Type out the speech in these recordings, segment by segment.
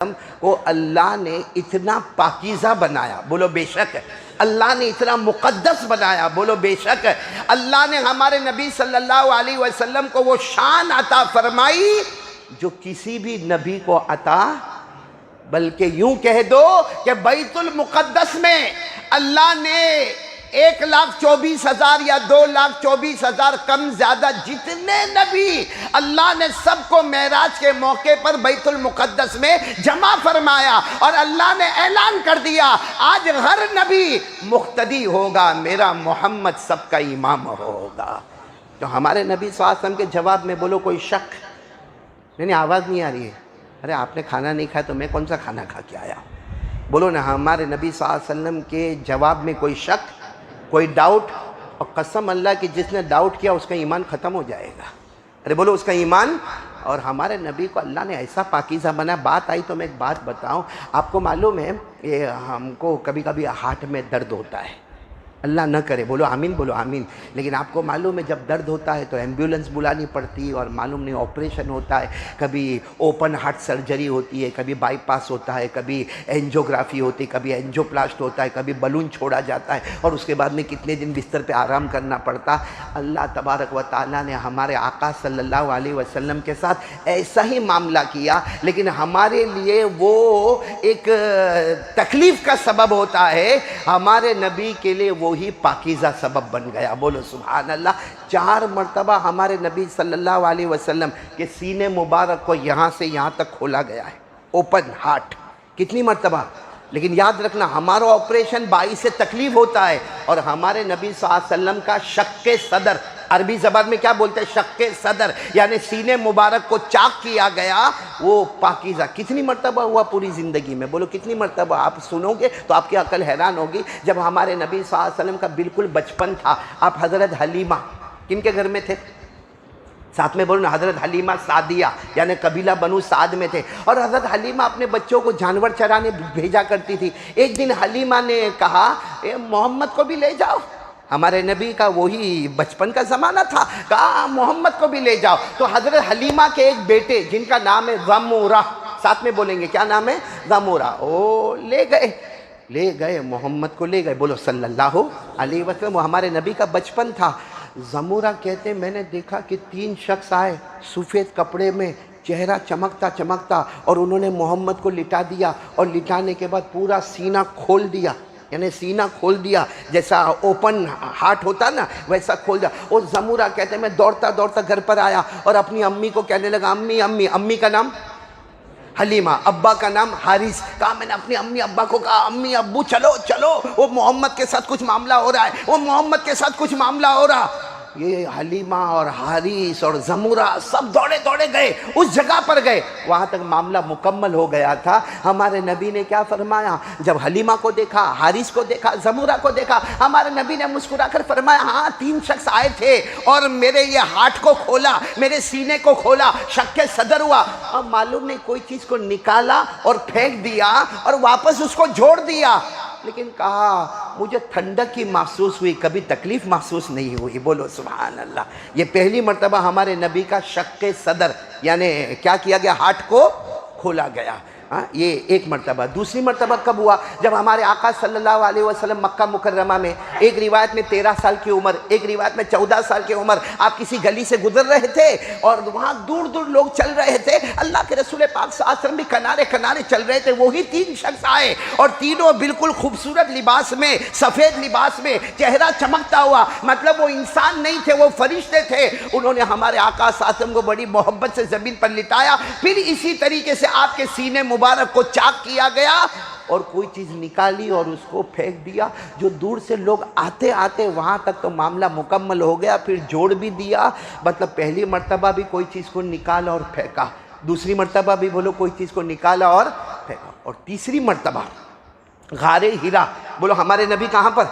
کو اللہ نے اتنا پاکیزہ بنایا، بولو بے شک۔ اللہ نے اتنا مقدس بنایا، بولو بے شک۔ اللہ نے ہمارے نبی صلی اللہ علیہ وسلم کو وہ شان عطا فرمائی جو کسی بھی نبی کو عطا، بلکہ یوں کہہ دو کہ بیت المقدس میں اللہ نے 1,24,000 یا 2,24,000 کم زیادہ جتنے نبی اللہ نے سب کو معراج کے موقع پر بیت المقدس میں جمع فرمایا، اور اللہ نے اعلان کر دیا آج ہر نبی مقتدی ہوگا، میرا محمد سب کا امام ہوگا۔ تو ہمارے نبی صلی اللہ علیہ وسلم کے جواب میں بولو کوئی شک نہیں، آواز نہیں آ رہی ہے؟ ارے آپ نے کھانا نہیں کھایا تو میں کون سا کھانا کھا کے آیا؟ بولو نا، ہمارے نبی صلی اللہ علیہ وسلم کے جواب میں کوئی شک، کوئی ڈاؤٹ؟ اور قسم اللہ کی جس نے ڈاؤٹ کیا اس کا ایمان ختم ہو جائے گا۔ ارے بولو اس کا ایمان۔ اور ہمارے نبی کو اللہ نے ایسا پاکیزہ بنا۔ بات آئی تو میں ایک بات بتاؤں، آپ کو معلوم ہے یہ ہم کو کبھی کبھی ہارٹ میں درد ہوتا ہے، اللہ نہ کرے، بولو آمین، بولو آمین۔ لیکن آپ کو معلوم ہے جب درد ہوتا ہے تو ایمبیولنس بلانی پڑتی ہے، اور معلوم نہیں آپریشن ہوتا ہے، کبھی اوپن ہارٹ سرجری ہوتی ہے، کبھی بائی پاس ہوتا ہے، کبھی اینجیوگرافی ہوتی ہے، کبھی اینجیوپلاسٹ ہوتا ہے، کبھی بلون چھوڑا جاتا ہے، اور اس کے بعد میں کتنے دن بستر پہ آرام کرنا پڑتا۔ اللہ تبارک و تعالیٰ نے ہمارے آقا صلی اللہ علیہ وسلم کے ساتھ ایسا ہی معاملہ کیا، لیکن ہمارے لیے وہ ایک تکلیف کا سبب ہوتا ہے، ہمارے نبی کے لیے وہی پاکیزہ سبب بن گیا، بولو سبحان اللہ۔ 4 مرتبہ ہمارے نبی صلی اللہ علیہ وسلم کے سینے مبارک کو یہاں سے یہاں تک کھولا گیا ہے، اوپن ہارٹ، کتنی مرتبہ؟ لیکن یاد رکھنا ہمارا آپریشن باعث تکلیف ہوتا ہے، اور ہمارے نبی صلی اللہ علیہ وسلم کا شق صدر، عربی زبان میں کیا بولتے ہیں؟ شق صدر، یعنی سینے مبارک کو چاک کیا گیا، وہ پاکیزہ کتنی مرتبہ ہوا پوری زندگی میں؟ بولو کتنی مرتبہ؟ آپ سنو گے تو آپ کی عقل حیران ہوگی۔ جب ہمارے نبی صلی اللہ علیہ وسلم کا بالکل بچپن تھا، آپ حضرت حلیمہ کن کے گھر میں تھے؟ ساتھ میں بولو نا، حضرت حلیمہ سعدیہ یعنی قبیلہ بنو سعد میں تھے، اور حضرت حلیمہ اپنے بچوں کو جانور چرانے بھیجا کرتی تھی۔ ایک دن حلیمہ نے کہا اے محمد کو بھی لے جاؤ، ہمارے نبی کا وہی بچپن کا زمانہ تھا، کہا محمد کو بھی لے جاؤ۔ تو حضرت حلیمہ کے ایک بیٹے جن کا نام ہے ضمورہ، ساتھ میں بولیں گے کیا نام ہے؟ ضمورہ، او لے گئے محمد کو لے گئے، بولو صلی اللہ علیہ وسلم۔ وہ ہمارے نبی کا بچپن تھا۔ ضمورہ کہتے میں نے دیکھا کہ 3 شخص آئے سفید کپڑے میں، چہرہ چمکتا، اور انہوں نے محمد کو لٹا دیا، اور لٹانے کے بعد پورا سینہ کھول دیا، یعنی سینہ کھول دیا، جیسا اوپن ہارٹ ہوتا نا ویسا کھول دیا۔ اور ضمورہ کہتے میں دوڑتا گھر پر آیا، اور اپنی امی کو کہنے لگا امی کا نام حلیمہ، ابا کا نام حارث۔ کہا میں نے اپنی امی ابا کو کہا امی ابو چلو وہ محمد کے ساتھ کچھ معاملہ ہو رہا ہے، یہ حلیمہ اور حارث اور ضمورہ سب دوڑے گئے، اس جگہ پر گئے، وہاں تک معاملہ مکمل ہو گیا تھا۔ ہمارے نبی نے کیا فرمایا؟ جب حلیمہ کو دیکھا، حارث کو دیکھا، ضمورہ کو دیکھا، ہمارے نبی نے مسکرا کر فرمایا ہاں 3 شخص آئے تھے، اور میرے یہ ہارٹ کو کھولا، میرے سینے کو کھولا، شق صدر ہوا، اب معلوم نہیں کوئی چیز کو نکالا اور پھینک دیا اور واپس اس کو جوڑ دیا، لیکن کہا مجھے ٹھنڈک کی محسوس ہوئی، کبھی تکلیف محسوس نہیں ہوئی، بولو سبحان اللہ۔ یہ پہلی مرتبہ ہمارے نبی کا شق صدر یعنی کیا کیا گیا؟ ہارٹ کو کھولا گیا، یہ ایک مرتبہ۔ دوسری مرتبہ کب ہوا؟ جب ہمارے آقا صلی اللہ علیہ وسلم مکہ مکرمہ میں، ایک روایت میں 13 سال کی عمر، ایک روایت میں 14 سال کی عمر، آپ کسی گلی سے گزر رہے تھے، اور وہاں دور لوگ چل رہے تھے، اللہ کے رسول پاک صلی اللہ علیہ وسلم بھی کنارے چل رہے تھے، وہی 3 شخص آئے، اور تینوں بالکل خوبصورت لباس میں، سفید لباس میں، چہرہ چمکتا ہوا، مطلب وہ انسان نہیں تھے، وہ فرشتے تھے۔ انہوں نے ہمارے آقا صلی اللہ علیہ وسلم کو بڑی محبت سے زمین پر لٹایا، پھر اسی طریقے سے آپ کے سینے مبارک کو چاک کیا گیا، اور کوئی چیز نکالی اور اس کو پھینک دیا، جو دور سے لوگ آتے وہاں تک تو معاملہ مکمل ہو گیا، پھر جوڑ بھی دیا، مطلب پہلی مرتبہ بھی کوئی چیز کو نکالا اور پھینکا، دوسری مرتبہ بھی بولو کوئی چیز کو نکالا اور پھینکا، اور تیسری مرتبہ غار ہرا، بولو ہمارے نبی کہاں پر؟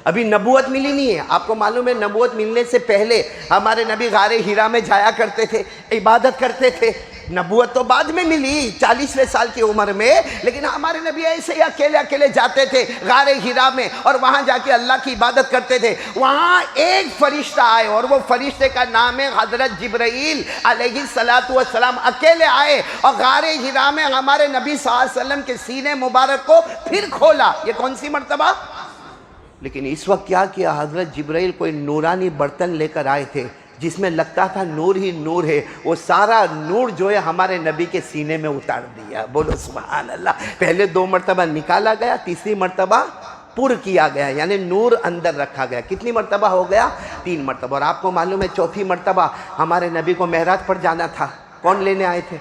ابھی نبوت ملی نہیں ہے، آپ کو معلوم ہے نبوت ملنے سے پہلے ہمارے نبی غار ہرا میں جایا کرتے تھے، عبادت کرتے تھے، نبوت تو بعد میں ملی 40ویں سال کی عمر میں، لیکن ہمارے نبی ایسے ہی اکیلے اکیلے جاتے تھے غار حرا میں، اور وہاں جا کے اللہ کی عبادت کرتے تھے۔ وہاں ایک فرشتہ آئے، اور وہ فرشتے کا نام ہے حضرت جبرائیل علیہ السلام۔ اکیلے آئے اور غار حرا میں ہمارے نبی صلی اللہ علیہ وسلم کے سینے مبارک کو پھر کھولا۔ یہ کون سی مرتبہ؟ لیکن اس وقت کیا کیا، حضرت جبرائیل کوئی نورانی برتن لے کر آئے تھے جس میں لگتا تھا نور ہی نور ہے، وہ سارا نور جو ہے ہمارے نبی کے سینے میں اتار دیا۔ بولو سبحان اللہ۔ پہلے 2 مرتبہ نکالا گیا، تیسری مرتبہ پر کیا گیا، یعنی نور اندر رکھا گیا۔ کتنی مرتبہ ہو گیا؟ 3 مرتبہ۔ اور آپ کو معلوم ہے چوتھی مرتبہ ہمارے نبی کو معراج پر جانا تھا، کون لینے آئے تھے؟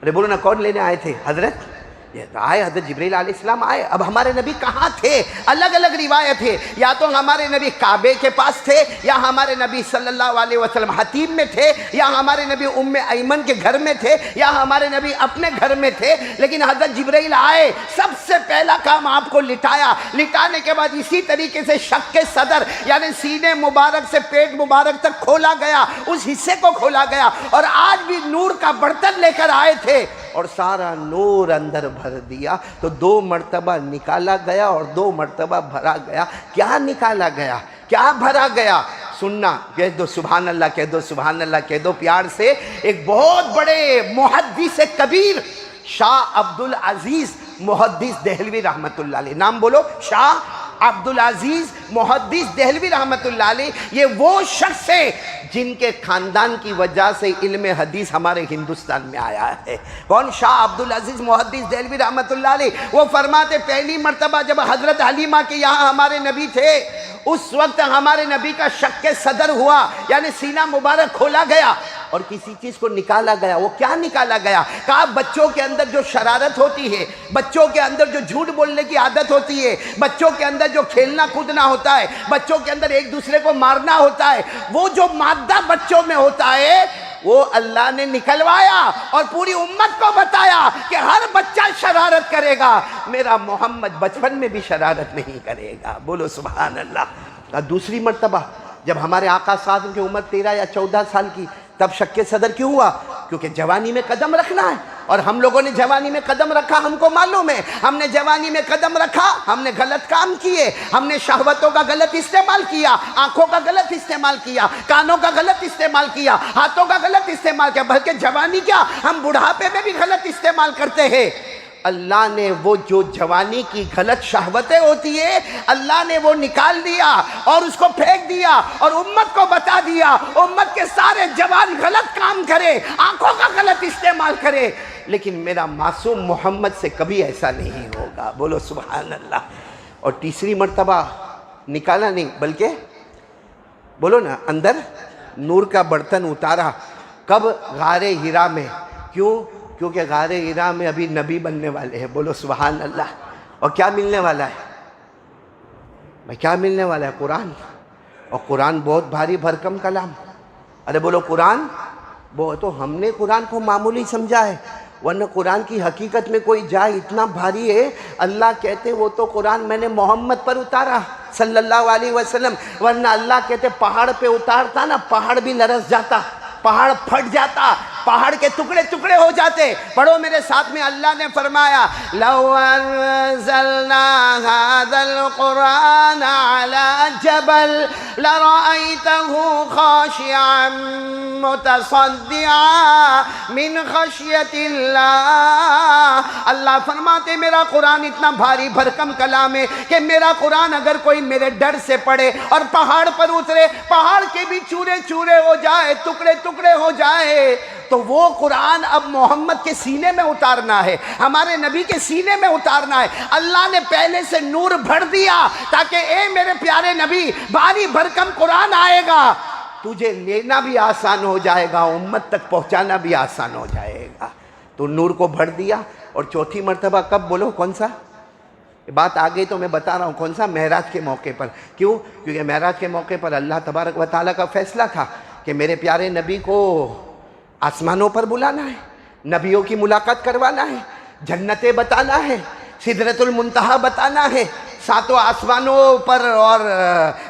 ارے بولو نا، کون لینے آئے تھے؟ حضرت آئے، حضرت جبرائیل علیہ السلام آئے۔ اب ہمارے نبی کہاں تھے؟ الگ الگ روایت ہے، یا تو ہمارے نبی کعبے کے پاس تھے، یا ہمارے نبی صلی اللہ علیہ وسلم حتیم میں تھے، یا ہمارے نبی ام ایمن کے گھر میں تھے، یا ہمارے نبی اپنے گھر میں تھے۔ لیکن حضرت جبرائیل آئے، سب سے پہلا کام آپ کو لٹایا، لٹانے کے بعد اسی طریقے سے شق کے صدر یعنی سینے مبارک سے پیٹ مبارک تک کھولا گیا، اس حصے کو کھولا گیا، اور آج بھی نور کا برتن لے کر آئے تھے اور سارا نور اندر بھر دیا۔ تو 2 مرتبہ نکالا گیا اور 2 مرتبہ بھرا گیا۔ کیا نکالا گیا، کیا بھرا گیا؟ سننا، کہہ دو سبحان اللہ، کہہ دو سبحان اللہ، کہہ دو پیار سے۔ ایک بہت بڑے محدث کبیر شاہ عبدالعزیز محدث دہلوی رحمت اللہ علیہ، نام بولو، شاہ عبدالعزیز محدث دہلوی رحمت اللہ علیہ، یہ وہ شخص ہے جن کے خاندان کی وجہ سے علم حدیث ہمارے ہندوستان میں آیا ہے۔ کون؟ شاہ عبدالعزیز محدث دہلوی رحمت اللہ علیہ۔ وہ فرماتے پہلی مرتبہ جب حضرت حلیمہ کے یہاں ہمارے نبی تھے، اس وقت ہمارے نبی کا شق صدر ہوا، یعنی سینہ مبارک کھولا گیا اور کسی چیز کو نکالا گیا۔ وہ کیا نکالا گیا؟ کہا بچوں کے اندر جو شرارت ہوتی ہے، بچوں کے اندر جو جھوٹ بولنے کی عادت ہوتی ہے، بچوں کے اندر جو کھیلنا کودنا ہوتا ہے، بچوں کے اندر ایک دوسرے کو مارنا ہوتا ہے، وہ جو مادہ بچوں میں ہوتا ہے وہ اللہ نے نکلوایا اور پوری امت کو بتایا کہ ہر بچہ شرارت کرے گا، میرا محمد بچپن میں بھی شرارت نہیں کرے گا۔ بولو سبحان اللہ۔ دوسری مرتبہ جب ہمارے آقا صاحب کی عمر 13 یا 14 سال کی، تب شق صدر کیوں ہوا؟ کیونکہ جوانی میں قدم رکھنا ہے، اور ہم لوگوں نے جوانی میں قدم رکھا، ہم کو معلوم ہے، ہم نے جوانی میں قدم رکھا، ہم نے غلط کام کیے، ہم نے شہوتوں کا غلط استعمال کیا، آنکھوں کا غلط استعمال کیا، کانوں کا غلط استعمال کیا، ہاتھوں کا غلط استعمال کیا، بلکہ جوانی کیا ہم بڑھاپے میں بھی غلط استعمال کرتے ہیں۔ اللہ نے وہ جو جوانی کی غلط شہوتیں ہوتی ہے، اللہ نے وہ نکال دیا اور اس کو پھینک دیا اور امت کو بتا دیا، امت کے سارے جوان غلط کام کرے، آنکھوں کا غلط استعمال کرے، لیکن میرا معصوم محمد سے کبھی ایسا نہیں ہوگا۔ بولو سبحان اللہ۔ اور تیسری مرتبہ نکالا نہیں، بلکہ بولو نا، اندر نور کا برتن اتارا۔ کب؟ غار حرا میں۔ کیوں؟ کیونکہ غار حرا میں ابھی نبی بننے والے ہیں۔ بولو سبحان اللہ۔ اور کیا ملنے والا ہے بھائی؟ کیا ملنے والا ہے؟ قرآن۔ اور قرآن بہت بھاری بھرکم کلام۔ ارے بولو قرآن۔ وہ تو ہم نے قرآن کو معمولی سمجھا ہے، ورنہ قرآن کی حقیقت میں کوئی جائے اتنا بھاری ہے۔ اللہ کہتے وہ تو قرآن میں نے محمد پر اتارا صلی اللہ علیہ وسلم، ورنہ اللہ کہتے پہاڑ پہ اتارتا نا، پہاڑ بھی لرز جاتا، پہاڑ پھٹ جاتا، پہاڑ کے ٹکڑے ٹکڑے ہو جاتے۔ پڑھو میرے ساتھ میں، اللہ نے فرمایا لو انزلنا هذا القرآن على جبل لرأيته خاشعا متصدعا من خشیت اللہ۔ اللہ فرماتے میرا قرآن اتنا بھاری بھرکم کلام ہے کہ میرا قرآن اگر کوئی میرے ڈر سے پڑھے اور پہاڑ پر اترے، پہاڑ کے بھی چورے چورے ہو جائے، ٹکڑے ٹکڑے ہو جائے، تو وہ قرآن اب محمد کے سینے میں اتارنا ہے، ہمارے نبی کے سینے میں اتارنا ہے۔ اللہ نے پہلے سے نور بھر دیا تاکہ اے میرے پیارے نبی، بھاری بھرکم قرآن آئے گا، تجھے لینا بھی آسان ہو جائے گا، امت تک پہنچانا بھی آسان ہو جائے گا۔ تو نور کو بھر دیا۔ اور چوتھی مرتبہ کب؟ بولو کون سا؟ بات آگئی تو میں بتا رہا ہوں کون سا؟ معراج کے موقع پر۔ کیوں؟ کیونکہ معراج کے موقع پر اللہ تبارک و تعالیٰ کا فیصلہ تھا کہ میرے پیارے نبی کو آسمانوں پر بلانا ہے، نبیوں کی ملاقات کروانا ہے، جنتیں بتانا ہے، سدرۃ المنتہا بتانا ہے، 7 آسمانوں پر اور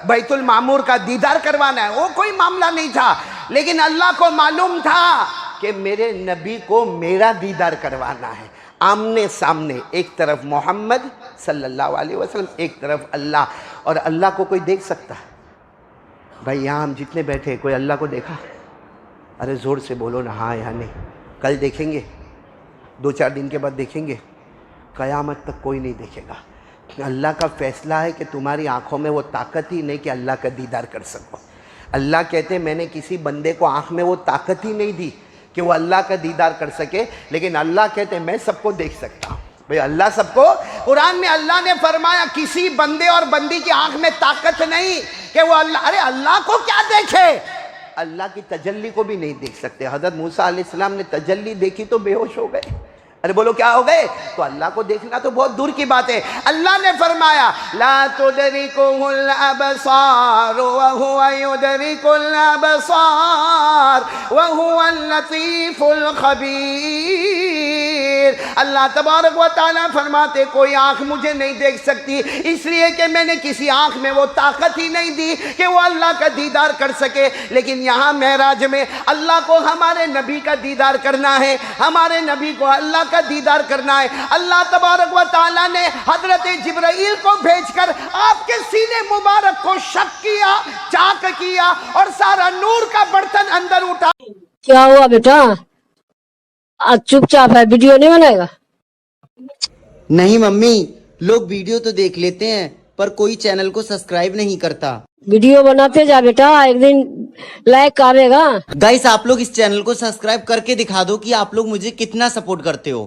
بیت المعمور کا دیدار کروانا ہے۔ وہ کوئی معاملہ نہیں تھا، لیکن اللہ کو معلوم تھا کہ میرے نبی کو میرا دیدار کروانا ہے آمنے سامنے، ایک طرف محمد صلی اللہ علیہ وسلم، ایک طرف اللہ. اور اللہ کو کوئی دیکھ سکتا ہے؟ بھائی یہاں ہم جتنے بیٹھے کوئی اللہ کو دیکھا؟ ارے زور سے بولو نا ہاں یا نہیں. کل دیکھیں گے، 2-4 دن کے بعد دیکھیں گے، قیامت تک کوئی نہیں دیکھے گا. اللہ کا فیصلہ ہے کہ تمہاری آنکھوں میں وہ طاقت ہی نہیں کہ اللہ کا دیدار کر سکو. اللہ کہتے ہیں میں نے کسی بندے کو آنکھ میں وہ طاقت ہی نہیں دی کہ وہ اللہ کا دیدار کر سکے، لیکن اللہ کہتے ہیں میں سب کو دیکھ سکتا ہوں. بھئی اللہ سب کو، قرآن میں اللہ نے فرمایا کسی بندے اور بندی کی آنکھ میں طاقت نہیں کہ وہ اللہ، ارے اللہ کو کیا دیکھے؟ اللہ کی تجلی کو بھی نہیں دیکھ سکتے. حضرت موسیٰ علیہ السلام نے تجلی دیکھی تو بے ہوش ہو گئے. ارے بولو کیا ہو گئے؟ تو اللہ کو دیکھنا تو بہت دور کی بات ہے. اللہ نے فرمایا لا تدرکہ الابصار وہو یدرک الابصار وہو اللطیف الخبیر. اللہ تبارک و تعالیٰ فرماتے کوئی آنکھ مجھے نہیں دیکھ سکتی، اس لیے کہ میں نے کسی آنکھ میں وہ طاقت ہی نہیں دی کہ وہ اللہ کا دیدار کر سکے. لیکن یہاں معراج میں اللہ کو ہمارے نبی کا دیدار کرنا ہے، ہمارے نبی کو اللہ کا دیدار کرنا ہے. اللہ تبارک و تعالیٰ نے حضرت جبرائیل کو بھیج کر آپ کے سینے مبارک کو شق کیا، چاک کیا اور سارا نور کا برتن اندر اٹھا. کیا ہوا بیٹا؟ آج چپ چاپ ہے، ویڈیو نہیں بنائے گا؟ نہیں ممی، لوگ ویڈیو تو دیکھ لیتے ہیں پر کوئی چینل کو سبسکرائب نہیں کرتا. ویڈیو بناتے جا بیٹا، ایک دن لائک آئے گا. گائس آپ لوگ اس چینل کو سبسکرائب کر کے دکھا دو کہ آپ لوگ مجھے کتنا سپورٹ کرتے ہو.